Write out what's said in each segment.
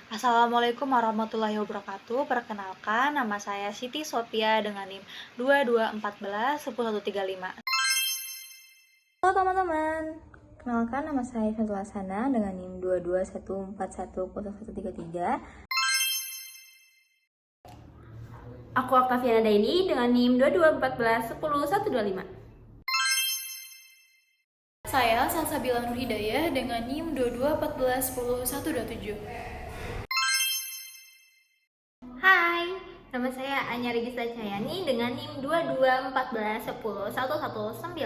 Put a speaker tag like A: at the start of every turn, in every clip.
A: Assalamualaikum warahmatullahi wabarakatuh. Perkenalkan, nama saya Siti Sophia dengan NIM 2214 10135.
B: Halo teman-teman, kenalkan nama saya Fatul Hasana dengan NIM 2214101133.
C: Aku Octaviana Daini dengan NIM 2214 10125.
D: Saya Salsabila Nur Hidayah dengan NIM 2214
C: Hai, nama saya Anya Regista Cahyani dengan NIM 2214 10119.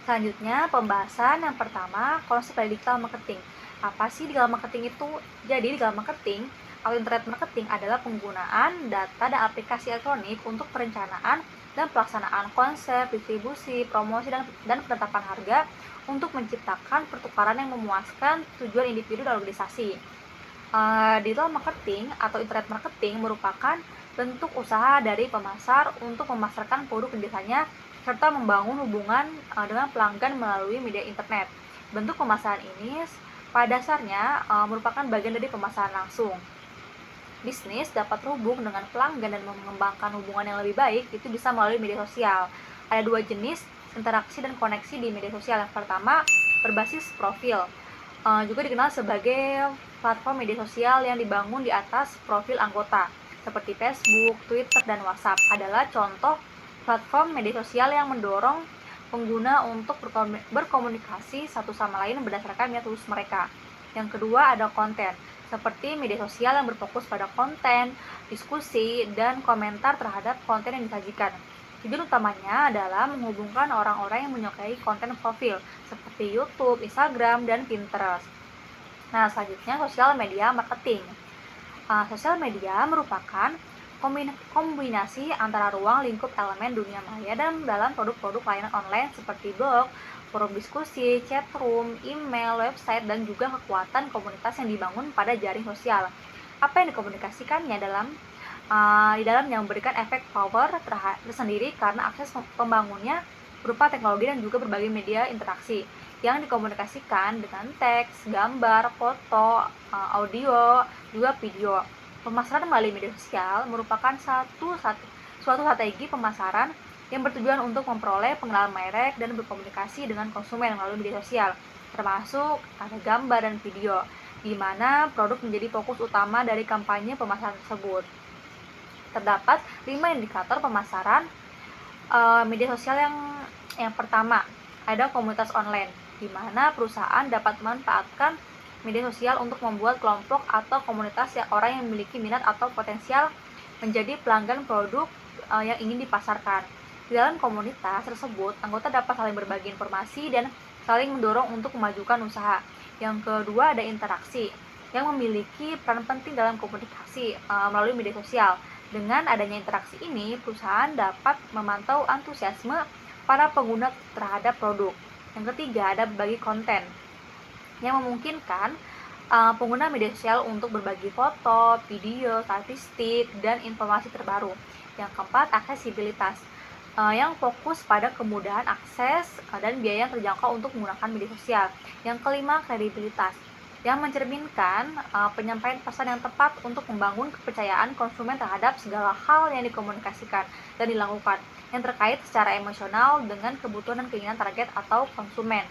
A: Selanjutnya, pembahasan yang pertama, konsep dari digital marketing. Apa sih digital marketing itu? Jadi, digital marketing atau internet marketing adalah penggunaan data dan aplikasi elektronik untuk perencanaan dan pelaksanaan konsep, distribusi, promosi, dan penetapan harga untuk menciptakan pertukaran yang memuaskan tujuan individu dan organisasi. Digital marketing atau internet marketing merupakan bentuk usaha dari pemasar untuk memasarkan produk dan jasanya serta membangun hubungan dengan pelanggan melalui media internet. Bentuk pemasaran ini pada dasarnya merupakan bagian dari pemasaran langsung. Bisnis dapat terhubung dengan pelanggan dan mengembangkan hubungan yang lebih baik itu bisa melalui media sosial. Ada dua jenis interaksi dan koneksi di media sosial. Yang pertama, berbasis profil. Juga dikenal sebagai platform media sosial yang dibangun di atas profil anggota, seperti Facebook, Twitter, dan WhatsApp adalah contoh platform media sosial yang mendorong pengguna untuk berkomunikasi satu sama lain berdasarkan niat tulus mereka. Yang kedua ada konten, seperti media sosial yang berfokus pada konten, diskusi, dan komentar terhadap konten yang disajikan. Tujuan utamanya adalah menghubungkan orang-orang yang menyukai konten profil, seperti YouTube, Instagram, dan Pinterest. Nah, selanjutnya sosial media marketing. Sosial media merupakan kombinasi antara ruang lingkup elemen dunia maya dan dalam produk-produk layanan online seperti blog, forum diskusi, chat room, email, website, dan juga kekuatan komunitas yang dibangun pada jaring sosial. Apa yang dikomunikasikannya di dalam yang memberikan efek power tersendiri karena akses pembangunnya berupa teknologi dan juga berbagai media interaksi yang dikomunikasikan dengan teks, gambar, foto, audio, juga video. Pemasaran melalui media sosial merupakan suatu strategi pemasaran yang bertujuan untuk memperoleh pengenalan merek dan berkomunikasi dengan konsumen melalui media sosial, termasuk ada gambar dan video, di mana produk menjadi fokus utama dari kampanye pemasaran tersebut. Terdapat 5 indikator pemasaran media sosial yang pertama, ada komunitas online, di mana perusahaan dapat memanfaatkan media sosial untuk membuat kelompok atau komunitas orang yang memiliki minat atau potensial menjadi pelanggan produk yang ingin dipasarkan. Di dalam komunitas tersebut, anggota dapat saling berbagi informasi dan saling mendorong untuk memajukan usaha. Yang kedua ada interaksi, yang memiliki peran penting dalam komunikasi melalui media sosial. Dengan adanya interaksi ini, perusahaan dapat memantau antusiasme para pengguna terhadap produk. Yang ketiga ada berbagi konten, yang memungkinkan pengguna media sosial untuk berbagi foto, video, statistik, dan informasi terbaru. Yang keempat, aksesibilitas, yang fokus pada kemudahan akses dan biaya yang terjangkau untuk menggunakan media sosial. Yang kelima, kredibilitas, yang mencerminkan penyampaian pesan yang tepat untuk membangun kepercayaan konsumen terhadap segala hal yang dikomunikasikan dan dilakukan yang terkait secara emosional dengan kebutuhan dan keinginan target atau konsumen.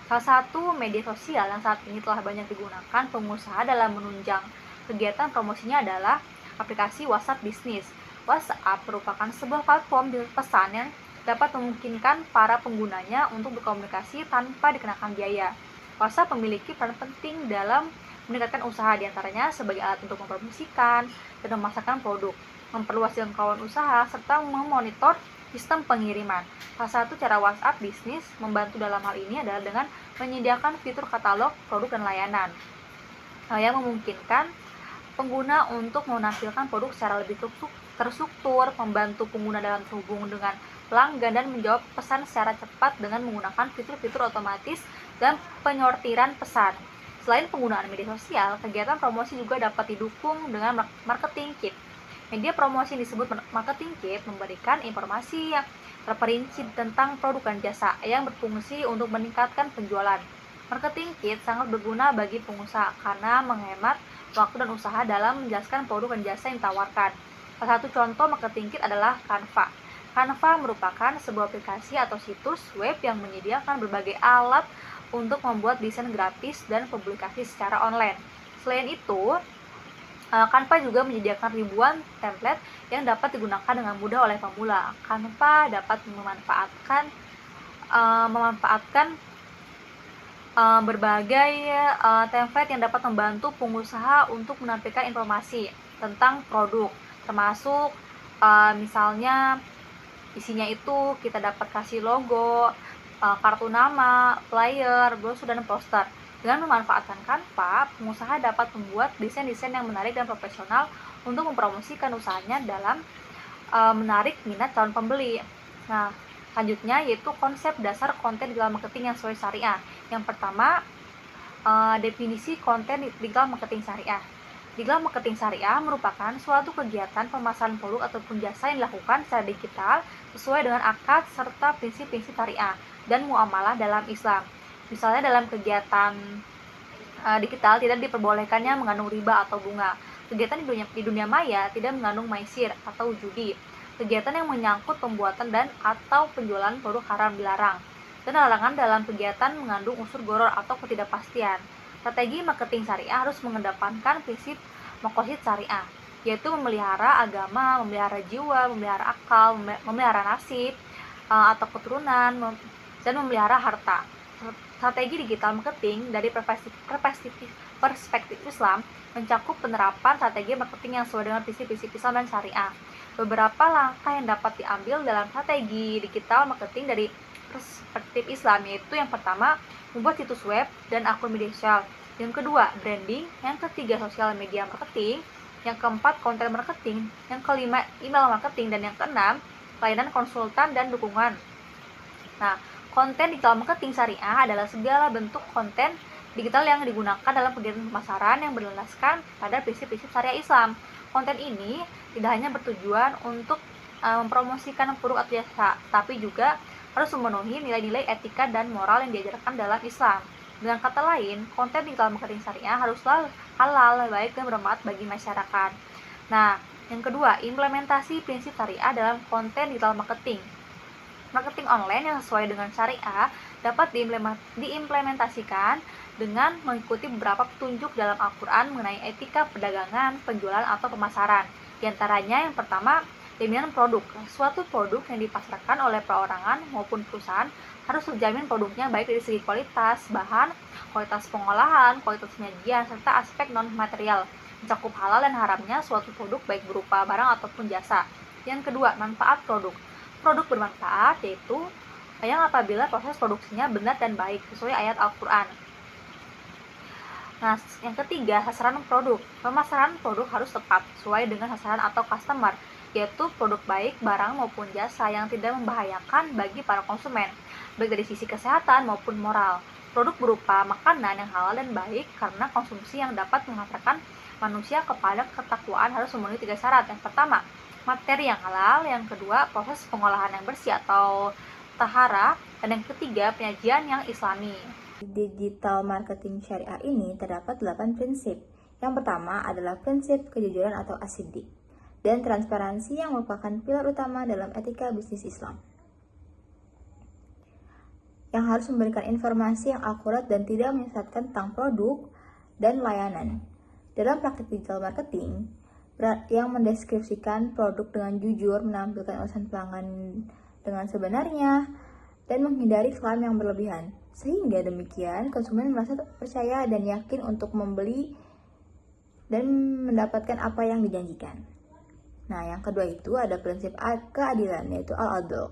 A: Salah satu media sosial yang saat ini telah banyak digunakan pengusaha dalam menunjang kegiatan promosinya adalah aplikasi WhatsApp Business. WhatsApp merupakan sebuah platform pesan yang dapat memungkinkan para penggunanya untuk berkomunikasi tanpa dikenakan biaya. WhatsApp memiliki peran penting dalam meningkatkan usaha, diantaranya sebagai alat untuk mempromosikan dan memasarkan produk, memperluas jangkauan usaha, serta memonitor sistem pengiriman. Salah satu cara WhatsApp Business membantu dalam hal ini adalah dengan menyediakan fitur katalog produk dan layanan yang memungkinkan pengguna untuk menampilkan produk secara lebih terstruktur, membantu pengguna dalam terhubung dengan pelanggan, dan menjawab pesan secara cepat dengan menggunakan fitur-fitur otomatis dan penyortiran pesan. Selain penggunaan media sosial, kegiatan promosi juga dapat didukung dengan marketing kit. Media promosi yang disebut marketing kit memberikan informasi yang terperinci tentang produk dan jasa yang berfungsi untuk meningkatkan penjualan. Marketing kit sangat berguna bagi pengusaha karena menghemat waktu dan usaha dalam menjelaskan produk dan jasa yang ditawarkan. Salah satu contoh marketing kit adalah Canva. Canva merupakan sebuah aplikasi atau situs web yang menyediakan berbagai alat untuk membuat desain grafis dan publikasi secara online. Selain itu, Canva juga menyediakan ribuan template yang dapat digunakan dengan mudah oleh pemula. Canva dapat memanfaatkan berbagai template yang dapat membantu pengusaha untuk menampilkan informasi tentang produk, termasuk misalnya isinya itu kita dapat kasih logo, kartu nama, flyer, brosur, dan poster. Dengan memanfaatkan Canva, pengusaha dapat membuat desain-desain yang menarik dan profesional untuk mempromosikan usahanya dalam menarik minat calon pembeli. Nah, selanjutnya yaitu konsep dasar konten digital marketing yang sesuai syariah. Yang pertama, definisi konten digital marketing syariah. Digital marketing syariah merupakan suatu kegiatan pemasaran produk ataupun jasa yang dilakukan secara digital sesuai dengan akad serta prinsip-prinsip syariah dan muamalah dalam Islam. Misalnya dalam kegiatan digital tidak diperbolehkannya mengandung riba atau bunga. Kegiatan di dunia maya tidak mengandung maisir atau judi. Kegiatan yang menyangkut pembuatan dan atau penjualan produk haram dilarang. Dan larangan dalam kegiatan mengandung unsur gharar atau ketidakpastian. Strategi marketing syariah harus mengedepankan prinsip maqasid syariah, yaitu memelihara agama, memelihara jiwa, memelihara akal, memelihara nasib atau keturunan, dan memelihara harta. Strategi digital marketing dari perspektif Islam mencakup penerapan strategi marketing yang sesuai dengan prinsip-prinsip Islam dan syariah. Beberapa langkah yang dapat diambil dalam strategi digital marketing dari perspektif Islam yaitu yang pertama, membuat situs web dan akun media sosial. Yang kedua, branding. Yang ketiga, sosial media marketing. Yang keempat, konten marketing. Yang kelima, email marketing. Dan yang keenam, layanan konsultan dan dukungan. Nah, konten digital marketing syariah adalah segala bentuk konten digital yang digunakan dalam kegiatan pemasaran yang berlandaskan pada prinsip-prinsip syariah Islam. Konten ini tidak hanya bertujuan untuk mempromosikan produk atau jasa, tapi juga harus memenuhi nilai-nilai etika dan moral yang diajarkan dalam Islam. Dengan kata lain, konten digital marketing syariah haruslah halal, baik, dan bermanfaat bagi masyarakat. Nah, yang kedua, implementasi prinsip syariah dalam konten digital marketing. Marketing online yang sesuai dengan syariah dapat diimplementasikan dengan mengikuti beberapa petunjuk dalam Al-Quran mengenai etika perdagangan, penjualan, atau pemasaran. Di antaranya yang pertama, jaminan produk. Suatu produk yang dipasarkan oleh perorangan maupun perusahaan harus terjamin produknya baik dari segi kualitas bahan, kualitas pengolahan, kualitas penyajian, serta aspek non-material, mencakup halal dan haramnya suatu produk baik berupa barang ataupun jasa. Yang kedua, manfaat produk. Produk bermanfaat yaitu yang apabila proses produksinya benar dan baik sesuai ayat Al-Quran. Nah, yang ketiga, sasaran produk. Pemasaran produk harus tepat sesuai dengan sasaran atau customer, yaitu produk baik, barang maupun jasa yang tidak membahayakan bagi para konsumen, baik dari sisi kesehatan maupun moral. Produk berupa makanan yang halal dan baik karena konsumsi yang dapat mengantarkan manusia kepada ketakwaan harus memenuhi 3 syarat. Yang pertama, materi yang halal. Yang kedua, proses pengolahan yang bersih atau tahara. Dan yang ketiga, penyajian yang islami.
B: Di digital marketing syariah ini terdapat 8 prinsip. Yang pertama adalah prinsip kejujuran atau as-siddiq dan transparansi yang merupakan pilar utama dalam etika bisnis Islam. Yang harus memberikan informasi yang akurat dan tidak menyesatkan tentang produk dan layanan. Dalam praktik digital marketing, yang mendeskripsikan produk dengan jujur, menampilkan alasan pelanggan dengan sebenarnya, dan menghindari klaim yang berlebihan. Sehingga demikian, konsumen merasa percaya dan yakin untuk membeli dan mendapatkan apa yang dijanjikan. Nah, yang kedua itu ada prinsip keadilan, yaitu al-adl.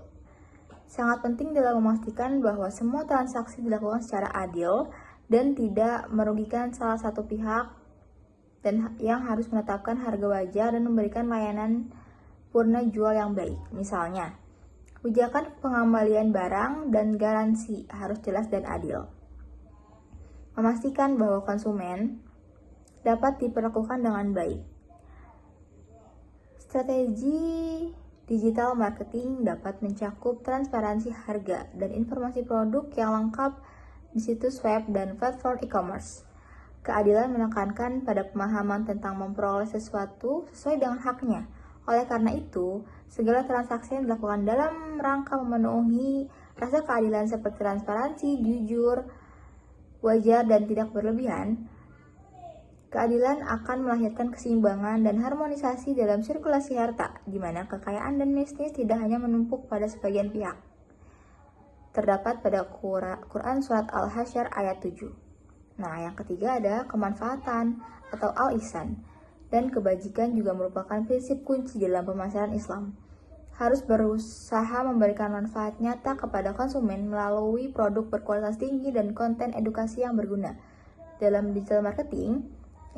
B: Sangat penting dalam memastikan bahwa semua transaksi dilakukan secara adil dan tidak merugikan salah satu pihak, dan yang harus menetapkan harga wajar dan memberikan layanan purna jual yang baik. Misalnya, kebijakan pengembalian barang dan garansi harus jelas dan adil. Memastikan bahwa konsumen dapat diperlakukan dengan baik. Strategi digital marketing dapat mencakup transparansi harga dan informasi produk yang lengkap di situs web dan platform e-commerce. Keadilan menekankan pada pemahaman tentang memperoleh sesuatu sesuai dengan haknya. Oleh karena itu, segala transaksi yang dilakukan dalam rangka memenuhi rasa keadilan seperti transparansi, jujur, wajar, dan tidak berlebihan, keadilan akan melahirkan keseimbangan dan harmonisasi dalam sirkulasi harta, di mana kekayaan dan bisnis tidak hanya menumpuk pada sebagian pihak. Terdapat pada Quran Surat Al-Hasyr ayat 7. Nah, yang ketiga ada kemanfaatan atau al-ihsan. Dan kebajikan juga merupakan prinsip kunci dalam pemasaran Islam. Harus berusaha memberikan manfaat nyata kepada konsumen melalui produk berkualitas tinggi dan konten edukasi yang berguna. Dalam digital marketing,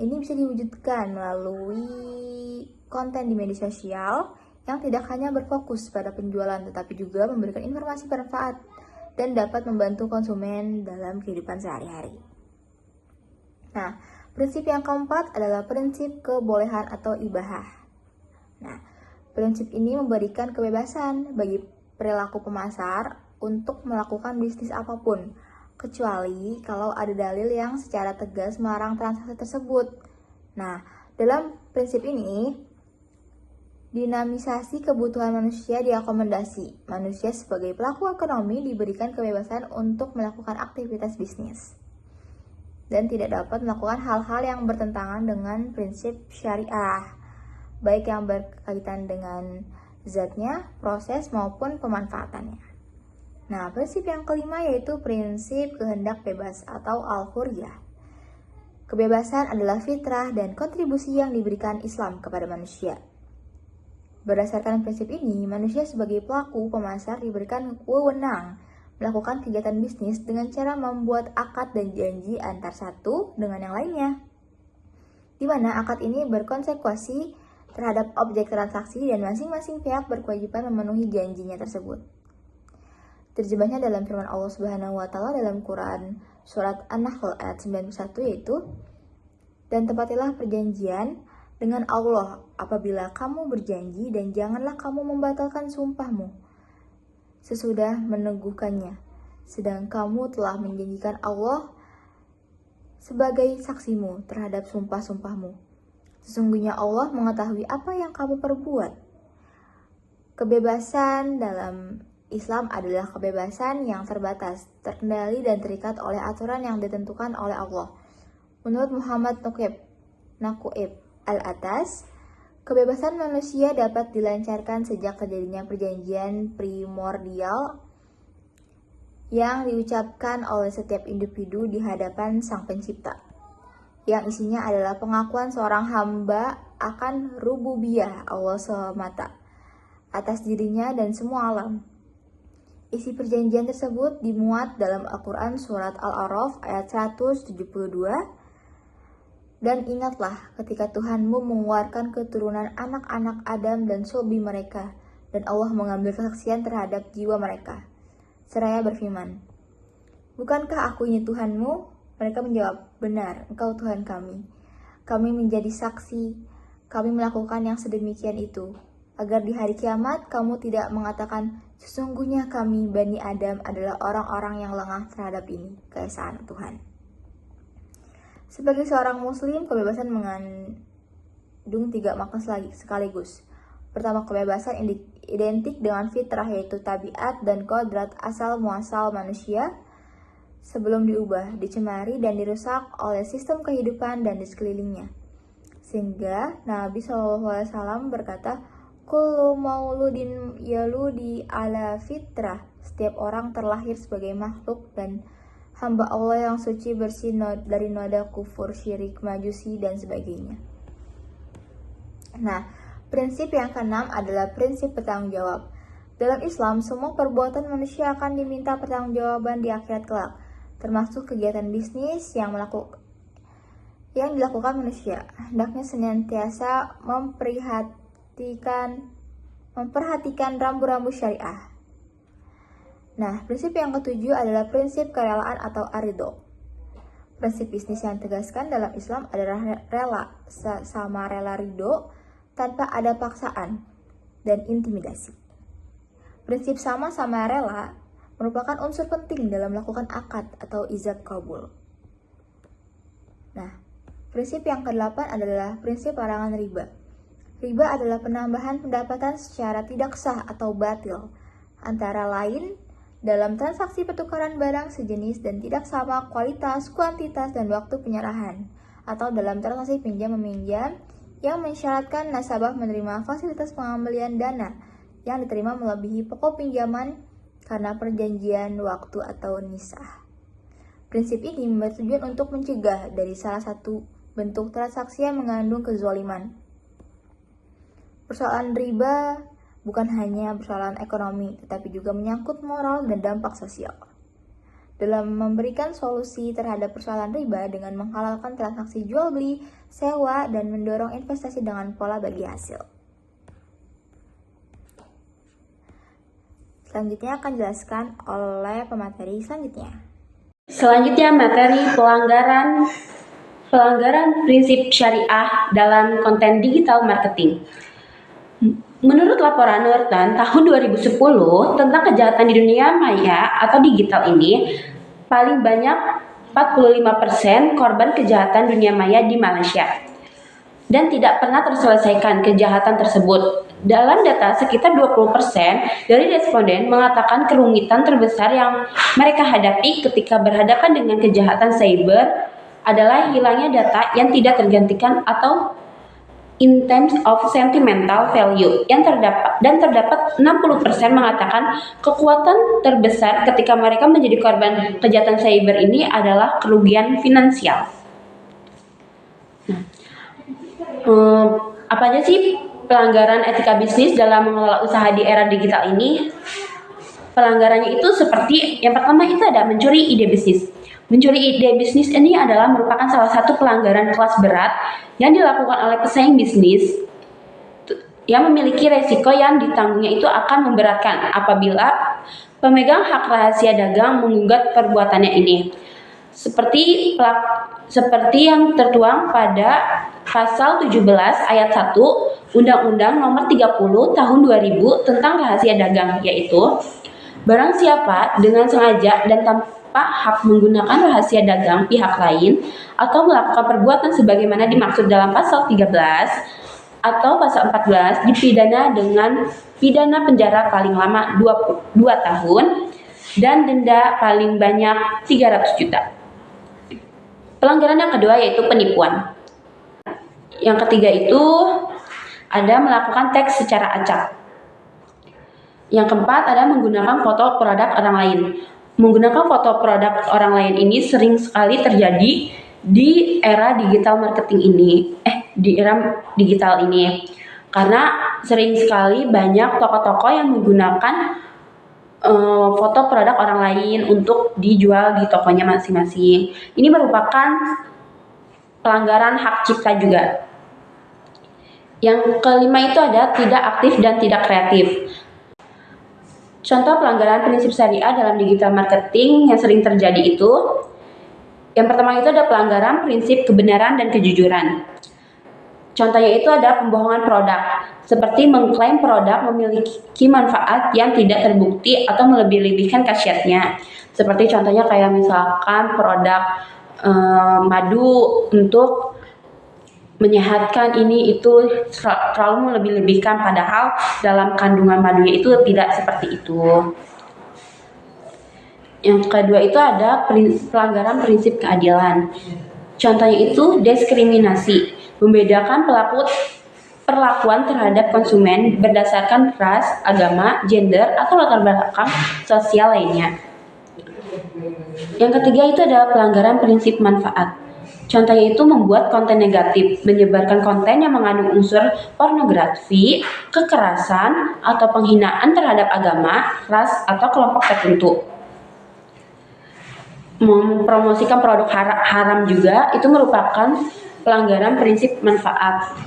B: ini bisa diwujudkan melalui konten di media sosial yang tidak hanya berfokus pada penjualan, tetapi juga memberikan informasi bermanfaat dan dapat membantu konsumen dalam kehidupan sehari-hari. Nah, prinsip yang keempat adalah prinsip kebolehan atau ibahah. Nah, prinsip ini memberikan kebebasan bagi perilaku pemasar untuk melakukan bisnis apapun, kecuali kalau ada dalil yang secara tegas melarang transaksi tersebut. Nah, dalam prinsip ini, dinamisasi kebutuhan manusia diakomodasi. Manusia sebagai pelaku ekonomi diberikan kebebasan untuk melakukan aktivitas bisnis dan tidak dapat melakukan hal-hal yang bertentangan dengan prinsip syariah, baik yang berkaitan dengan zatnya, proses, maupun pemanfaatannya. Nah, prinsip yang kelima yaitu prinsip kehendak bebas atau al-hurriyah. Kebebasan adalah fitrah dan kontribusi yang diberikan Islam kepada manusia. Berdasarkan prinsip ini, manusia sebagai pelaku pemasar diberikan wewenang melakukan kegiatan bisnis dengan cara membuat akad dan janji antar satu dengan yang lainnya, di mana akad ini berkonsekuensi terhadap objek transaksi dan masing-masing pihak berkewajiban memenuhi janjinya tersebut. Terjemahnya dalam firman Allah Subhanahu wa taala dalam Quran surat An-Nahl ayat 91 yaitu, "Dan tepatilah perjanjian dengan Allah apabila kamu berjanji, dan janganlah kamu membatalkan sumpahmu sesudah meneguhkannya, sedang kamu telah menjanjikan Allah sebagai saksimu terhadap sumpah-sumpahmu. Sesungguhnya Allah mengetahui apa yang kamu perbuat." Kebebasan dalam Islam adalah kebebasan yang terbatas, terkendali, dan terikat oleh aturan yang ditentukan oleh Allah. Menurut Muhammad Nakuib Al-Atas, kebebasan manusia dapat dilancarkan sejak terjadinya perjanjian primordial yang diucapkan oleh setiap individu di hadapan Sang Pencipta, yang isinya adalah pengakuan seorang hamba akan rububiyah Allah semata atas dirinya dan semua alam. Isi perjanjian tersebut dimuat dalam Al-Quran Surat Al-A'raf ayat 172, "Dan ingatlah ketika Tuhanmu mengeluarkan keturunan anak-anak Adam dan sulbi mereka, dan Allah mengambil kesaksian terhadap jiwa mereka, seraya berfirman, Bukankah aku ini Tuhanmu? Mereka menjawab, Benar, Engkau Tuhan kami. Kami menjadi saksi, kami melakukan yang sedemikian itu, agar di hari kiamat kamu tidak mengatakan, Sesungguhnya kami, Bani Adam, adalah orang-orang yang lengah terhadap ini, keesaan Tuhan." Sebagai seorang muslim, kebebasan mengandung 3 makna sekaligus. Pertama, kebebasan identik dengan fitrah, yaitu tabiat dan kodrat asal muasal manusia sebelum diubah, dicemari, dan dirusak oleh sistem kehidupan dan di sekelilingnya. Sehingga Nabi SAW berkata, "Kullu mauludin yaludi ala fitrah." Setiap orang terlahir sebagai makhluk dan hamba Allah yang suci, bersih dari noda kufur, syirik, majusi, dan sebagainya. Nah, prinsip yang keenam adalah prinsip bertanggung jawab. Dalam Islam, semua perbuatan manusia akan diminta pertanggungjawaban di akhirat kelak, termasuk kegiatan bisnis yang dilakukan manusia. Hendaknya senantiasa memperhatikan rambu-rambu syariah. Nah, prinsip yang ketujuh adalah prinsip kerelaan atau aridho. Prinsip bisnis yang ditegaskan dalam Islam adalah rela, sama rela ridho, tanpa ada paksaan dan intimidasi. Prinsip sama-sama rela merupakan unsur penting dalam melakukan akad atau ijab kabul. Nah, prinsip yang ke-8 adalah prinsip larangan riba. Riba adalah penambahan pendapatan secara tidak sah atau batil, antara lain dalam transaksi pertukaran barang sejenis dan tidak sama kualitas, kuantitas, dan waktu penyerahan, atau dalam transaksi pinjam-meminjam yang mensyaratkan nasabah menerima fasilitas pengembalian dana yang diterima melebihi pokok pinjaman karena perjanjian waktu atau nisah. Prinsip ini bertujuan untuk mencegah dari salah satu bentuk transaksi yang mengandung kezaliman. Persoalan riba bukan hanya persoalan ekonomi, tetapi juga menyangkut moral dan dampak sosial. Dalam memberikan solusi terhadap persoalan riba dengan menghalalkan transaksi jual beli, sewa, dan mendorong investasi dengan pola bagi hasil. Selanjutnya akan dijelaskan oleh pemateri selanjutnya.
E: Selanjutnya materi pelanggaran prinsip syariah dalam konten digital marketing. Menurut laporan Norton tahun 2010 tentang kejahatan di dunia maya atau digital ini, paling banyak 45% korban kejahatan dunia maya di Malaysia dan tidak pernah terselesaikan kejahatan tersebut. Dalam data, sekitar 20% dari responden mengatakan kerumitan terbesar yang mereka hadapi ketika berhadapan dengan kejahatan cyber adalah hilangnya data yang tidak tergantikan atau in terms of sentimental value yang terdapat 60% mengatakan kekuatan terbesar ketika mereka menjadi korban kejahatan cyber ini adalah kerugian finansial. Apa aja sih pelanggaran etika bisnis dalam mengelola usaha di era digital ini? Pelanggarannya itu seperti yang pertama itu ada mencuri ide bisnis. Mencuri ide bisnis ini adalah merupakan salah satu pelanggaran kelas berat yang dilakukan oleh pesaing bisnis yang memiliki resiko yang ditanggungnya itu akan memberatkan apabila pemegang hak rahasia dagang menggugat perbuatannya ini. Seperti yang tertuang pada pasal 17 ayat 1 Undang-Undang Nomor 30 Tahun 2000 tentang rahasia dagang, yaitu barang siapa dengan sengaja dan tanpa hak menggunakan rahasia dagang pihak lain atau melakukan perbuatan sebagaimana dimaksud dalam pasal 13 atau pasal 14 dipidana dengan pidana penjara paling lama 2 tahun dan denda paling banyak 300 juta. Pelanggaran yang kedua yaitu penipuan. Yang ketiga itu ada melakukan teks secara acak. Yang keempat ada menggunakan foto produk orang lain. Menggunakan foto produk orang lain ini sering sekali terjadi di era digital marketing ini, di era digital ini. Karena sering sekali banyak toko-toko yang menggunakan foto produk orang lain untuk dijual di tokonya masing-masing. Ini merupakan pelanggaran hak cipta juga. Yang kelima itu ada tidak aktif dan tidak kreatif. Contoh pelanggaran prinsip syariah dalam digital marketing yang sering terjadi itu, yang pertama itu ada pelanggaran prinsip kebenaran dan kejujuran. Contohnya itu ada pembohongan produk, seperti mengklaim produk memiliki manfaat yang tidak terbukti atau melebih-lebihkan khasiatnya. Seperti contohnya kayak misalkan produk madu untuk menyehatkan ini itu terlalu melebih-lebihkan, padahal dalam kandungan madunya itu tidak seperti itu. Yang kedua itu ada pelanggaran prinsip keadilan. Contohnya itu diskriminasi, membedakan perlakuan terhadap konsumen berdasarkan ras, agama, gender, atau latar belakang sosial lainnya. Yang ketiga itu adalah pelanggaran prinsip manfaat. Contohnya itu membuat konten negatif, menyebarkan konten yang mengandung unsur pornografi, kekerasan, atau penghinaan terhadap agama, ras, atau kelompok tertentu. Mempromosikan produk haram juga itu merupakan pelanggaran prinsip manfaat.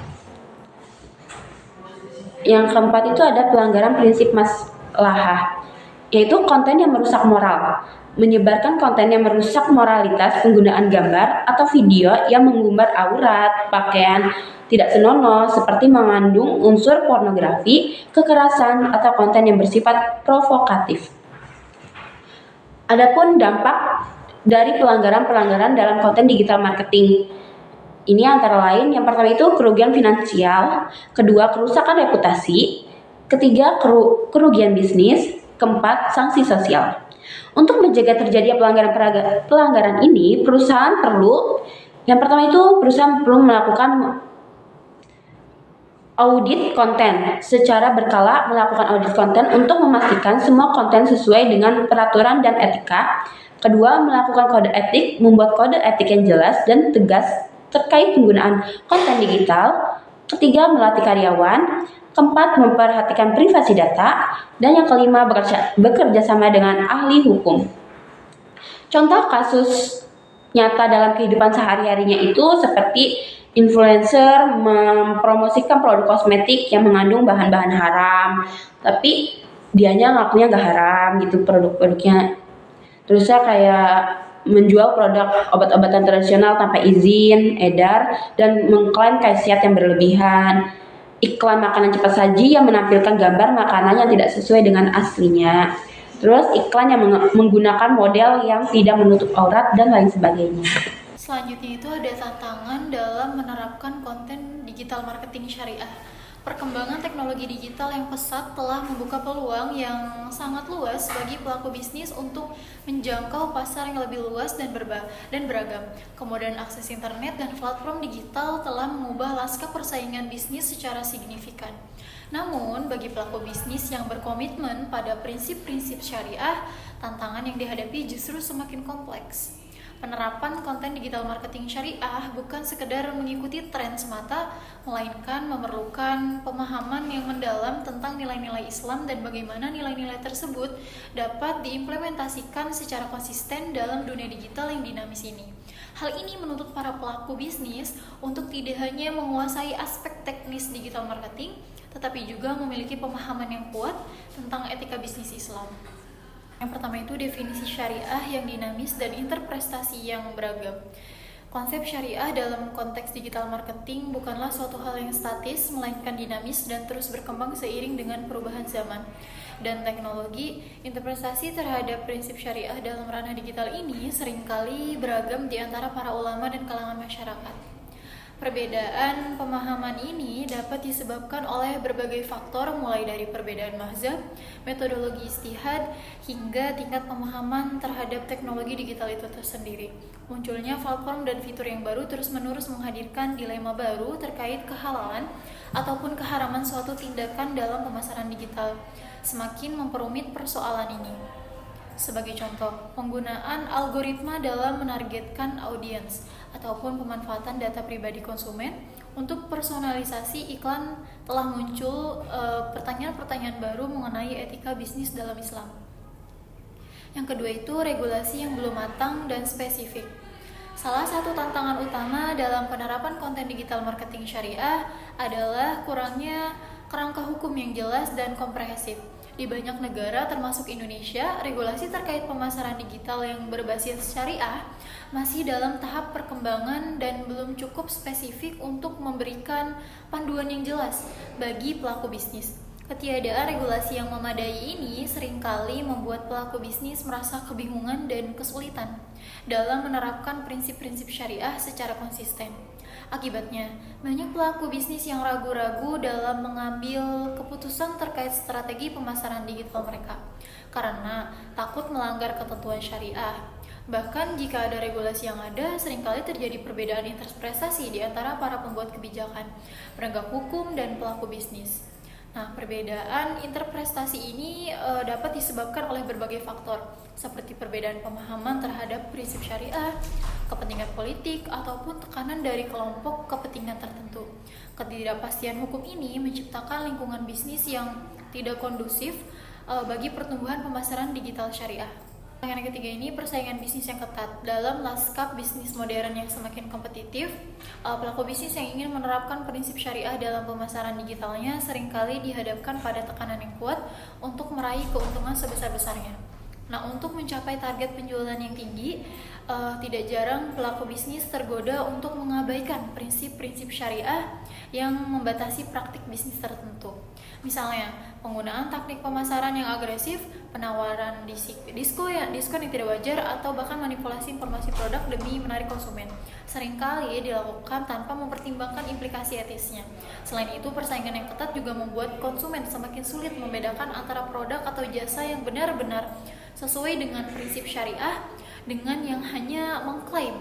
E: Yang keempat itu ada pelanggaran prinsip maslahah, yaitu konten yang merusak moral. Menyebarkan konten yang merusak moralitas penggunaan gambar atau video yang mengumbar aurat, pakaian tidak senonoh seperti mengandung unsur pornografi, kekerasan, atau konten yang bersifat provokatif. Adapun dampak dari pelanggaran-pelanggaran dalam konten digital marketing ini antara lain, yang pertama itu kerugian finansial, kedua kerusakan reputasi, ketiga kerugian bisnis, keempat sanksi sosial. Untuk mencegah terjadinya pelanggaran ini, perusahaan perlu melakukan audit konten secara berkala, melakukan audit konten untuk memastikan semua konten sesuai dengan peraturan dan etika. Kedua, melakukan kode etik, membuat kode etik yang jelas dan tegas terkait penggunaan konten digital. Ketiga, melatih karyawan. Keempat, memperhatikan privasi data. Dan yang kelima, bekerja sama dengan ahli hukum. Contoh kasus nyata dalam kehidupan sehari-harinya itu seperti influencer mempromosikan produk kosmetik yang mengandung bahan-bahan haram, tapi dianya ngakunya gak haram gitu produk-produknya. Terusnya kayak menjual produk obat-obatan tradisional tanpa izin edar dan mengklaim khasiat yang berlebihan. Iklan makanan cepat saji yang menampilkan gambar makanan yang tidak sesuai dengan aslinya. Terus iklan yang menggunakan model yang tidak menutup aurat dan lain sebagainya.
D: Selanjutnya itu ada tantangan dalam menerapkan konten digital marketing syariah. Perkembangan teknologi digital yang pesat telah membuka peluang yang sangat luas bagi pelaku bisnis untuk menjangkau pasar yang lebih luas dan beragam. Kemudian akses internet dan platform digital telah mengubah lanskap persaingan bisnis secara signifikan. Namun, bagi pelaku bisnis yang berkomitmen pada prinsip-prinsip syariah, tantangan yang dihadapi justru semakin kompleks. Penerapan konten digital marketing syariah bukan sekedar mengikuti tren semata, melainkan memerlukan pemahaman yang mendalam tentang nilai-nilai Islam dan bagaimana nilai-nilai tersebut dapat diimplementasikan secara konsisten dalam dunia digital yang dinamis ini. Hal ini menuntut para pelaku bisnis untuk tidak hanya menguasai aspek teknis digital marketing, tetapi juga memiliki pemahaman yang kuat tentang etika bisnis Islam. Yang pertama itu definisi syariah yang dinamis dan interpretasi yang beragam. Konsep syariah dalam konteks digital marketing bukanlah suatu hal yang statis, melainkan dinamis dan terus berkembang seiring dengan perubahan zaman dan teknologi. Interpretasi terhadap prinsip syariah dalam ranah digital ini seringkali beragam di antara para ulama dan kalangan masyarakat. Perbedaan pemahaman ini dapat disebabkan oleh berbagai faktor, mulai dari perbedaan mazhab, metodologi ijtihad, hingga tingkat pemahaman terhadap teknologi digital itu tersendiri. Munculnya platform dan fitur yang baru terus-menerus menghadirkan dilema baru terkait kehalalan ataupun keharaman suatu tindakan dalam pemasaran digital, semakin memperumit persoalan ini. Sebagai contoh, penggunaan algoritma dalam menargetkan audiens ataupun pemanfaatan data pribadi konsumen untuk personalisasi iklan telah muncul pertanyaan-pertanyaan baru mengenai etika bisnis dalam Islam. Yang kedua itu regulasi yang belum matang dan spesifik. Salah satu tantangan utama dalam penerapan konten digital marketing syariah adalah kurangnya kerangka hukum yang jelas dan komprehensif. Di banyak negara termasuk Indonesia, regulasi terkait pemasaran digital yang berbasis syariah masih dalam tahap perkembangan dan belum cukup spesifik untuk memberikan panduan yang jelas bagi pelaku bisnis. Ketiadaan regulasi yang memadai ini seringkali membuat pelaku bisnis merasa kebingungan dan kesulitan dalam menerapkan prinsip-prinsip syariah secara konsisten. Akibatnya, banyak pelaku bisnis yang ragu-ragu dalam mengambil keputusan terkait strategi pemasaran digital mereka karena takut melanggar ketentuan syariah. Bahkan jika ada regulasi yang ada, seringkali terjadi perbedaan interpretasi di antara para pembuat kebijakan, penegak hukum, dan pelaku bisnis. Nah, perbedaan interpretasi ini dapat disebabkan oleh berbagai faktor, seperti perbedaan pemahaman terhadap prinsip syariah, kepentingan politik, ataupun tekanan dari kelompok kepentingan tertentu. Ketidakpastian hukum ini menciptakan lingkungan bisnis yang tidak kondusif bagi pertumbuhan pemasaran digital syariah. Yang ketiga ini persaingan bisnis yang ketat. Dalam lanskap bisnis modern yang semakin kompetitif, pelaku bisnis yang ingin menerapkan prinsip syariah dalam pemasaran digitalnya seringkali dihadapkan pada tekanan yang kuat untuk meraih keuntungan sebesar-besarnya. Nah, untuk mencapai target penjualan yang tinggi, tidak jarang pelaku bisnis tergoda untuk mengabaikan prinsip-prinsip syariah yang membatasi praktik bisnis tertentu. Misalnya, penggunaan taktik pemasaran yang agresif, penawaran diskon yang tidak wajar, atau bahkan manipulasi informasi produk demi menarik konsumen. Seringkali dilakukan tanpa mempertimbangkan implikasi etisnya. Selain itu, persaingan yang ketat juga membuat konsumen semakin sulit membedakan antara produk atau jasa yang benar-benar sesuai dengan prinsip syariah dengan yang hanya mengklaim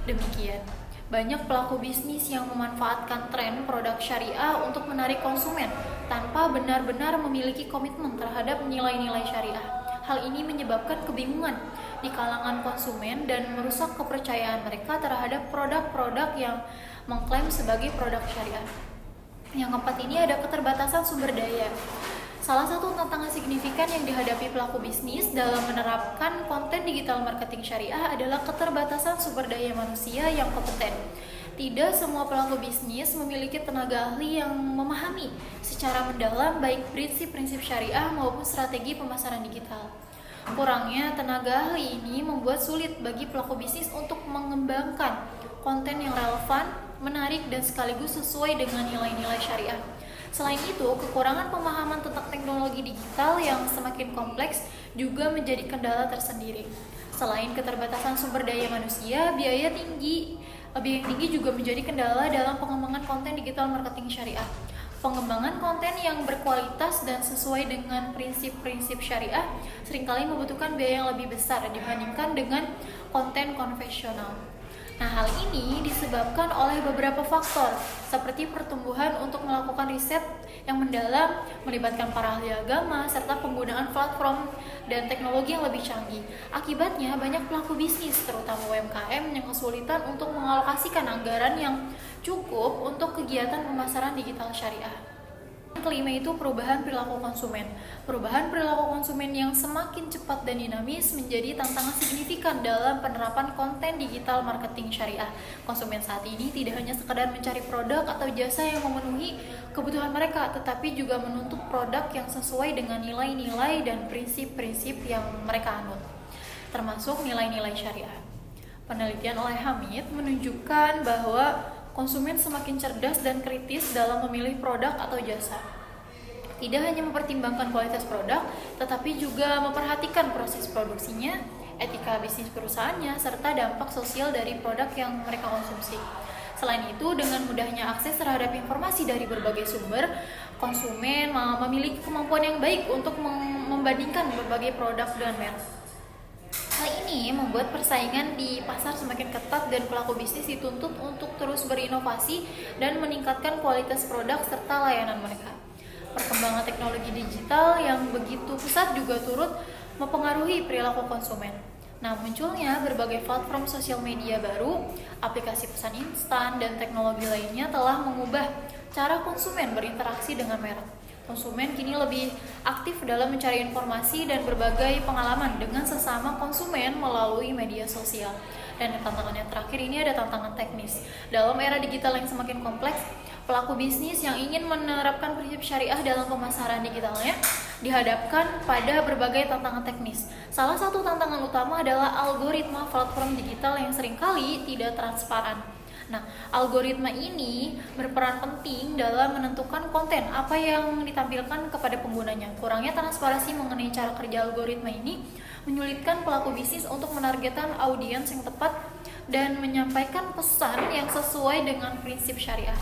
D: demikian. Banyak pelaku bisnis yang memanfaatkan tren produk syariah untuk menarik konsumen tanpa benar-benar memiliki komitmen terhadap nilai-nilai syariah. Hal ini menyebabkan kebingungan di kalangan konsumen dan merusak kepercayaan mereka terhadap produk-produk yang mengklaim sebagai produk syariah. Yang keempat ini ada keterbatasan sumber daya. Salah satu tantangan signifikan yang dihadapi pelaku bisnis dalam menerapkan konten digital marketing syariah adalah keterbatasan sumber daya manusia yang kompeten. Tidak semua pelaku bisnis memiliki tenaga ahli yang memahami secara mendalam baik prinsip-prinsip syariah maupun strategi pemasaran digital. Kurangnya tenaga ahli ini membuat sulit bagi pelaku bisnis untuk mengembangkan konten yang relevan, menarik, dan sekaligus sesuai dengan nilai-nilai syariah. Selain itu, kekurangan pemahaman tentang teknologi digital yang semakin kompleks juga menjadi kendala tersendiri. Selain keterbatasan sumber daya manusia, biaya yang tinggi juga menjadi kendala dalam pengembangan konten digital marketing syariah. Pengembangan konten yang berkualitas dan sesuai dengan prinsip-prinsip syariah seringkali membutuhkan biaya yang lebih besar dibandingkan dengan konten konvensional. Nah, hal ini disebabkan oleh beberapa faktor, seperti pertumbuhan untuk melakukan riset yang mendalam, melibatkan para ahli agama, serta penggunaan platform dan teknologi yang lebih canggih. Akibatnya, banyak pelaku bisnis, terutama UMKM, yang kesulitan untuk mengalokasikan anggaran yang cukup untuk kegiatan pemasaran digital syariah. Kelima itu perubahan perilaku konsumen. Perubahan perilaku konsumen yang semakin cepat dan dinamis menjadi tantangan signifikan dalam penerapan konten digital marketing syariah. Konsumen saat ini tidak hanya sekedar mencari produk atau jasa yang memenuhi kebutuhan mereka, tetapi juga menuntut produk yang sesuai dengan nilai-nilai dan prinsip-prinsip yang mereka anut, termasuk nilai-nilai syariah. Penelitian oleh Hamid menunjukkan bahwa konsumen semakin cerdas dan kritis dalam memilih produk atau jasa. Tidak hanya mempertimbangkan kualitas produk, tetapi juga memperhatikan proses produksinya, etika bisnis perusahaannya, serta dampak sosial dari produk yang mereka konsumsi. Selain itu, dengan mudahnya akses terhadap informasi dari berbagai sumber, konsumen memiliki kemampuan yang baik untuk membandingkan berbagai produk dan merek. Hal ini membuat persaingan di pasar semakin ketat dan pelaku bisnis dituntut untuk terus berinovasi dan meningkatkan kualitas produk serta layanan mereka. Perkembangan teknologi digital yang begitu pesat juga turut mempengaruhi perilaku konsumen. Nah, munculnya berbagai platform sosial media baru, aplikasi pesan instan, dan teknologi lainnya telah mengubah cara konsumen berinteraksi dengan merek. Konsumen kini lebih aktif dalam mencari informasi dan berbagai pengalaman dengan sesama konsumen melalui media sosial. Dan tantangan yang terakhir ini ada tantangan teknis. Dalam era digital yang semakin kompleks, pelaku bisnis yang ingin menerapkan prinsip syariah dalam pemasaran digitalnya dihadapkan pada berbagai tantangan teknis. Salah satu tantangan utama adalah algoritma platform digital yang seringkali tidak transparan. Nah, algoritma ini berperan penting dalam menentukan konten apa yang ditampilkan kepada penggunanya. Kurangnya transparansi mengenai cara kerja algoritma ini menyulitkan pelaku bisnis untuk menargetkan audiens yang tepat dan menyampaikan pesan yang sesuai dengan prinsip syariah.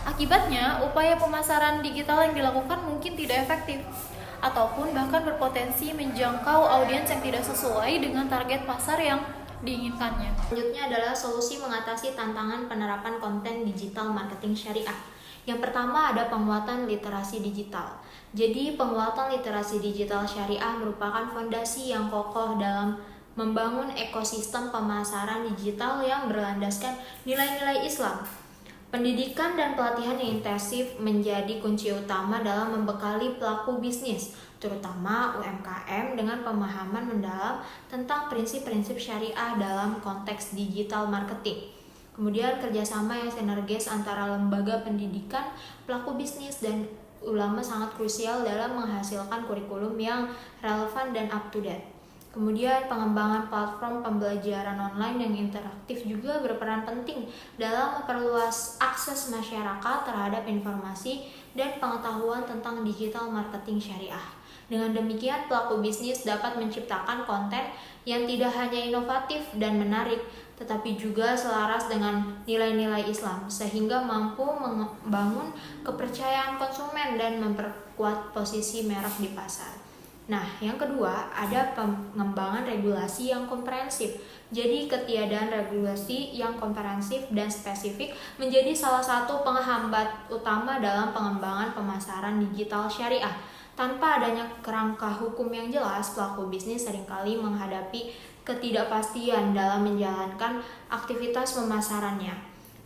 D: Akibatnya, upaya pemasaran digital yang dilakukan mungkin tidak efektif ataupun bahkan berpotensi menjangkau audiens yang tidak sesuai dengan target pasar yang diinginkannya.
C: Selanjutnya adalah solusi mengatasi tantangan penerapan konten digital marketing syariah. Yang pertama ada penguatan literasi digital. Jadi penguatan literasi digital syariah merupakan fondasi yang kokoh dalam membangun ekosistem pemasaran digital yang berlandaskan nilai-nilai Islam. Pendidikan dan pelatihan yang intensif menjadi kunci utama dalam membekali pelaku bisnis, terutama UMKM, dengan pemahaman mendalam tentang prinsip-prinsip syariah dalam konteks digital marketing. Kemudian kerjasama yang sinergis antara lembaga pendidikan, pelaku bisnis, dan ulama sangat krusial dalam menghasilkan kurikulum yang relevan dan up to date. Kemudian pengembangan platform pembelajaran online yang interaktif juga berperan penting dalam memperluas akses masyarakat terhadap informasi dan pengetahuan tentang digital marketing syariah. Dengan demikian, pelaku bisnis dapat menciptakan konten yang tidak hanya inovatif dan menarik, tetapi juga selaras dengan nilai-nilai Islam, sehingga mampu membangun kepercayaan konsumen dan memperkuat posisi merek di pasar. Nah, yang kedua, ada pengembangan regulasi yang komprehensif. Jadi, ketiadaan regulasi yang komprehensif dan spesifik menjadi salah satu penghambat utama dalam pengembangan pemasaran digital syariah. Tanpa adanya kerangka hukum yang jelas, pelaku bisnis seringkali menghadapi ketidakpastian dalam menjalankan aktivitas pemasarannya.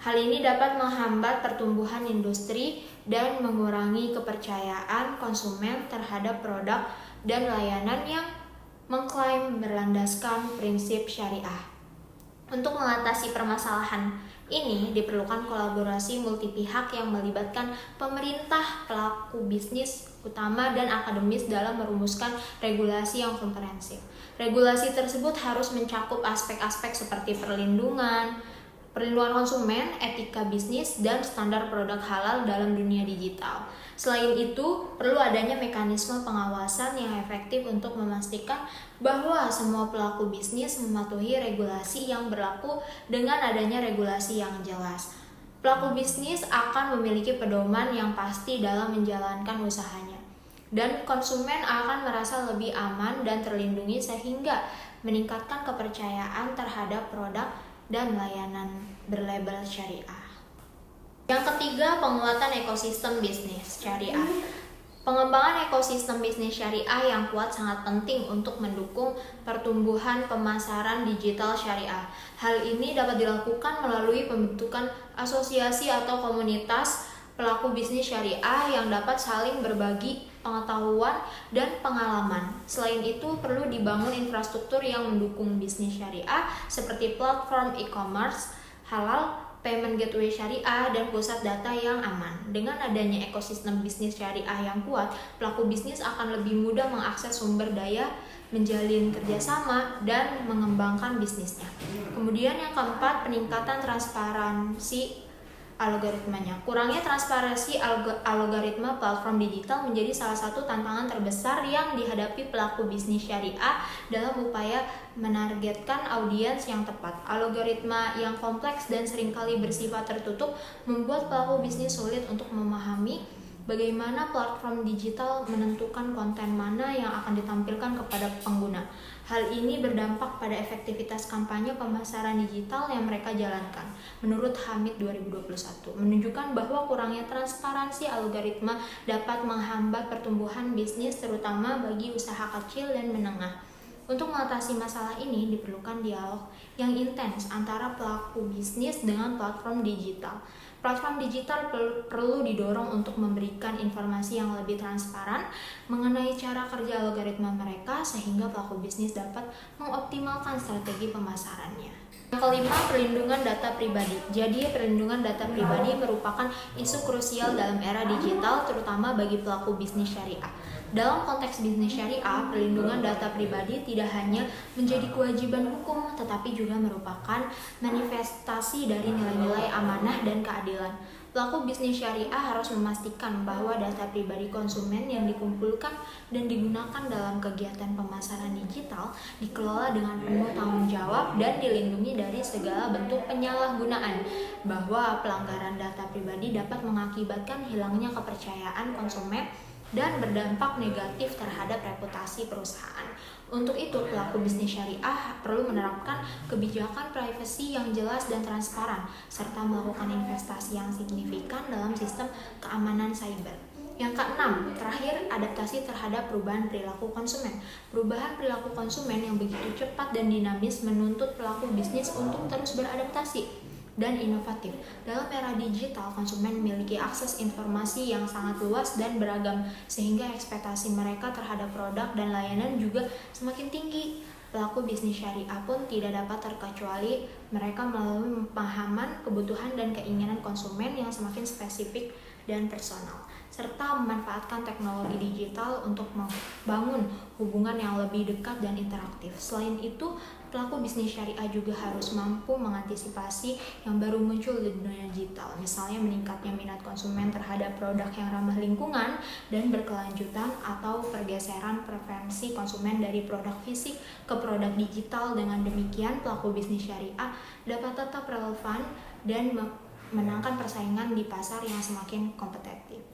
C: Hal ini dapat menghambat pertumbuhan industri dan mengurangi kepercayaan konsumen terhadap produk dan layanan yang mengklaim berlandaskan prinsip syariah. Untuk mengatasi permasalahan ini diperlukan kolaborasi multi pihak yang melibatkan pemerintah, pelaku bisnis utama, dan akademis dalam merumuskan regulasi yang komprehensif. Regulasi tersebut harus mencakup aspek-aspek seperti perlindungan konsumen, etika bisnis, dan standar produk halal dalam dunia digital. Selain itu, perlu adanya mekanisme pengawasan yang efektif untuk memastikan bahwa semua pelaku bisnis mematuhi regulasi yang berlaku. Dengan adanya regulasi yang jelas, pelaku bisnis akan memiliki pedoman yang pasti dalam menjalankan usahanya, dan konsumen akan merasa lebih aman dan terlindungi sehingga meningkatkan kepercayaan terhadap produk dan layanan berlabel syariah. Yang ketiga, penguatan ekosistem bisnis syariah. Pengembangan ekosistem bisnis syariah yang kuat sangat penting untuk mendukung pertumbuhan pemasaran digital syariah. Hal ini dapat dilakukan melalui pembentukan asosiasi atau komunitas pelaku bisnis syariah yang dapat saling berbagi pengetahuan dan pengalaman. Selain itu, perlu dibangun infrastruktur yang mendukung bisnis syariah seperti platform e-commerce halal, payment gateway syariah, dan pusat data yang aman. Dengan adanya ekosistem bisnis syariah yang kuat, pelaku bisnis akan lebih mudah mengakses sumber daya, menjalin kerjasama, dan mengembangkan bisnisnya. Kemudian yang keempat, peningkatan transparansi algoritmanya. Kurangnya transparansi algoritma platform digital menjadi salah satu tantangan terbesar yang dihadapi pelaku bisnis syariah dalam upaya menargetkan audiens yang tepat. Algoritma yang kompleks dan seringkali bersifat tertutup membuat pelaku bisnis sulit untuk memahami bagaimana platform digital menentukan konten mana yang akan ditampilkan kepada pengguna. Hal ini berdampak pada efektivitas kampanye pemasaran digital yang mereka jalankan. Menurut Hamid 2021, menunjukkan bahwa kurangnya transparansi algoritma dapat menghambat pertumbuhan bisnis terutama bagi usaha kecil dan menengah. Untuk mengatasi masalah ini diperlukan dialog yang intens antara pelaku bisnis dengan platform digital. Platform digital perlu didorong untuk memberikan informasi yang lebih transparan mengenai cara kerja algoritma mereka sehingga pelaku bisnis dapat mengoptimalkan strategi pemasarannya. Yang kelima, perlindungan data pribadi. Jadi, perlindungan data pribadi merupakan isu krusial dalam era digital terutama bagi pelaku bisnis syariah. Dalam konteks bisnis syariah, perlindungan data pribadi tidak hanya menjadi kewajiban hukum, tetapi juga merupakan manifestasi dari nilai-nilai amanah dan keadilan. Pelaku bisnis syariah harus memastikan bahwa data pribadi konsumen yang dikumpulkan dan digunakan dalam kegiatan pemasaran digital dikelola dengan penuh tanggung jawab dan dilindungi dari segala bentuk penyalahgunaan. Bahwa pelanggaran data pribadi dapat mengakibatkan hilangnya kepercayaan konsumen dan berdampak negatif terhadap reputasi perusahaan. Untuk itu, pelaku bisnis syariah perlu menerapkan kebijakan privasi yang jelas dan transparan, serta melakukan investasi yang signifikan dalam sistem keamanan cyber. Yang keenam, terakhir, adaptasi terhadap perubahan perilaku konsumen. Perubahan perilaku konsumen yang begitu cepat dan dinamis menuntut pelaku bisnis untuk terus beradaptasi dan inovatif. Dalam era digital, konsumen memiliki akses informasi yang sangat luas dan beragam, sehingga ekspektasi mereka terhadap produk dan layanan juga semakin tinggi. Pelaku bisnis syariah pun tidak dapat terkecuali mereka melalui pemahaman kebutuhan dan keinginan konsumen yang semakin spesifik dan personal, serta memanfaatkan teknologi digital untuk membangun hubungan yang lebih dekat dan interaktif. Selain itu, pelaku bisnis syariah juga harus mampu mengantisipasi yang baru muncul di dunia digital, misalnya meningkatnya minat konsumen terhadap produk yang ramah lingkungan dan berkelanjutan, atau pergeseran preferensi konsumen dari produk fisik ke produk digital. Dengan demikian, pelaku bisnis syariah dapat tetap relevan dan menangkan persaingan di pasar yang semakin kompetitif.